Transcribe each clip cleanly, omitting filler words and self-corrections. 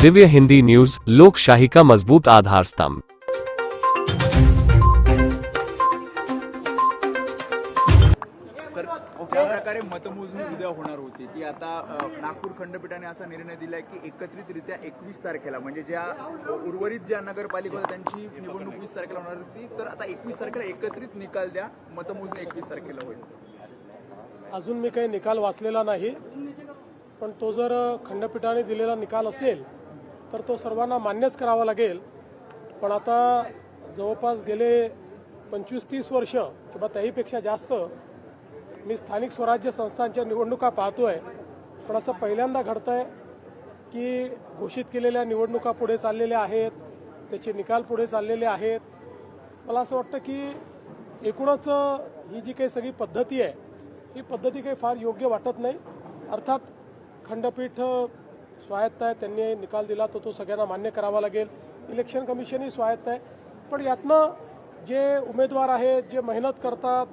Divya Hindi news, लोकशाही का मजबूत आधार स्तंभ। ज्या प्रकारे मतमोजणी उद्या होणार होती ती आता नागपूर खंडपीठाने असा निर्णय दिलाय की एकत्रितरित्या 21 तारखेला म्हणजे ज्या उर्वरित ज्या नगरपालिका होत्या त्यांची निवडणूक 20 तारखेला होणार होती, तर आता 21 तारखेला एकत्रित निकाल द्या, मतमोजणी 21 तारखेला होईल। अजून मी काही निकाल वाचलेला नाही, पण तो जर खंडपीठाने दिलेला निकाल असेल तर तो सर्वांना मान्यच करावा लागेल। पण आता जवळपास गेले 25-30 वर्ष किंवा त्याहीपेक्षा जास्त मी स्थानिक स्वराज्य संस्थांच्या निवडणुका पाहतोय, पण असं पहिल्यांदा घडतंय की घोषित केलेल्या निवडणुका पुढे चाललेल्या आहेत, त्याचे निकाल पुढे चाललेले आहेत। मला असं वाटतं की एकूणच ही जी काही सगळी पद्धती आहे ही पद्धती काही फार योग्य वाटत नाही। अर्थात खंडपीठ स्वायत्त आहे, त्यांनी निकाल दिला तर तो सगळ्यांना मान्य करावा लागेल। इलेक्शन कमिशनही स्वायत्त आहे, पण यातनं जे उमेदवार आहेत, जे मेहनत करतात,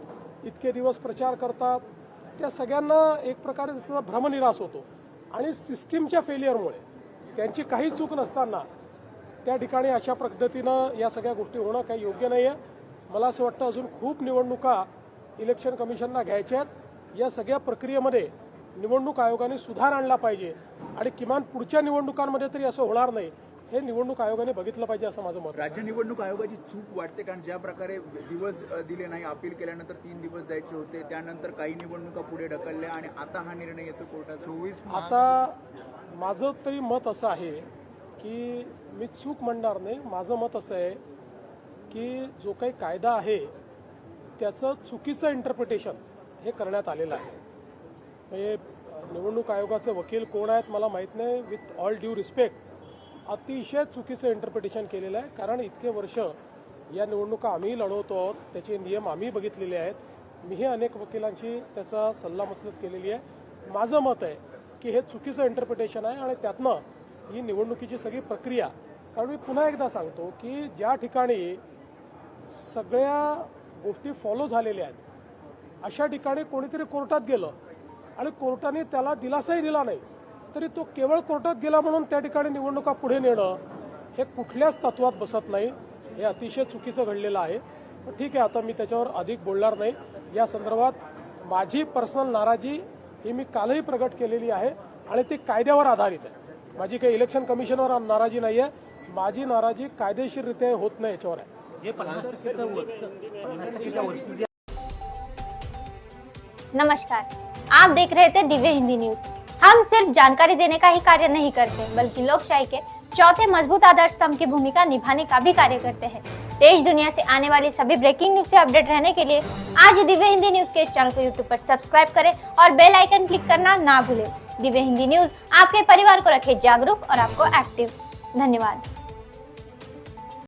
इतके दिवस प्रचार करतात, त्या सगळ्यांना एक प्रकारे त्याचा भ्रमनिरास होतो आणि सिस्टीमच्या फेलियरमुळे त्यांची काही चूक नसताना त्या ठिकाणी अशा पद्धतीनं या सगळ्या गोष्टी होणं काही योग्य नाही आहे। मला असं वाटतं अजून खूप निवडणुका इलेक्शन कमिशनला घ्यायच्या आहेत। या सगळ्या प्रक्रियेमध्ये निवडणूक आयोगाने सुधार आणला पाहिजे आणि किमान पुढच्या निवडणुकांमध्ये तरी असं होणार नाही हे निवडणूक आयोगाने बघितलं पाहिजे असं माझं मत। राज्य निवडणूक आयोगाची चूक वाटते, कारण ज्या प्रकारे दिवस दिले नाही, अपील केल्यानंतर 3 दिवस द्यायचे होते, त्यानंतर काही निवडणुका पुढे ढकलल्या आणि आता हा निर्णय येतो कोर्टाचा 24। आता माझं तरी मत असं आहे की मी चूक म्हणणार नाही, माझं मत असं आहे की जो काही कायदा आहे त्याचं चुकीचं इंटरप्रिटेशन हे करण्यात आलेलं आहे। म्हणजे निवडणूक आयोगाचे वकील कोण आहेत मला माहीत नाही, विथ ऑल ड्यू रिस्पेक्ट अतिशय चुकीचं इंटरप्रिटेशन केलेलं आहे। कारण इतके वर्ष या निवडणुका आम्ही लढवतो आहोत, त्याचे नियम आम्ही बघितलेले आहेत, मीही अनेक वकिलांची त्याचा सल्लामसलत केलेली आहे। माझं मत आहे की हे चुकीचं इंटरप्रिटेशन आहे आणि त्यातनं ही निवडणुकीची सगळी प्रक्रिया, कारण मी पुन्हा एकदा सांगतो की ज्या ठिकाणी सगळ्या गोष्टी फॉलो झालेल्या आहेत अशा ठिकाणी कोणीतरी कोर्टात गेलं आणि कोर्टाने त्याला दिलासाही दिला नाही तरी तो केवळ कोर्टात गेला म्हणून त्या ठिकाणी निवडणुका पुढे नेणं हे कुठल्याच तत्वात बसत नाही, हे अतिशय चुकीचं घडलेलं आहे। ठीक आहे, आता मी त्याच्यावर अधिक बोलणार नाही। या संदर्भात माझी पर्सनल नाराजी ही मी कालही प्रगट केलेली आहे आणि ती कायद्यावर आधारित आहे। माझी काही इलेक्शन कमिशनवर नाराजी नाही आहे, माझी नाराजी कायदेशीररित्या होत नाही याच्यावर आहे। नमस्कार, आप देख रहे थे दिव्य हिंदी न्यूज। हम सिर्फ जानकारी देने का ही कार्य नहीं करते, बल्कि लोकशाही के चौथे मजबूत आधार स्तंभ की भूमिका निभाने का भी कार्य करते हैं। देश दुनिया से आने वाली सभी ब्रेकिंग न्यूज से अपडेट रहने के लिए आज ही दिव्य हिंदी न्यूज के इस चैनल को यूट्यूब पर सब्सक्राइब करें और बेल आइकन क्लिक करना ना भूलें। दिव्य हिंदी न्यूज आपके परिवार को रखे जागरूक और आपको एक्टिव। धन्यवाद।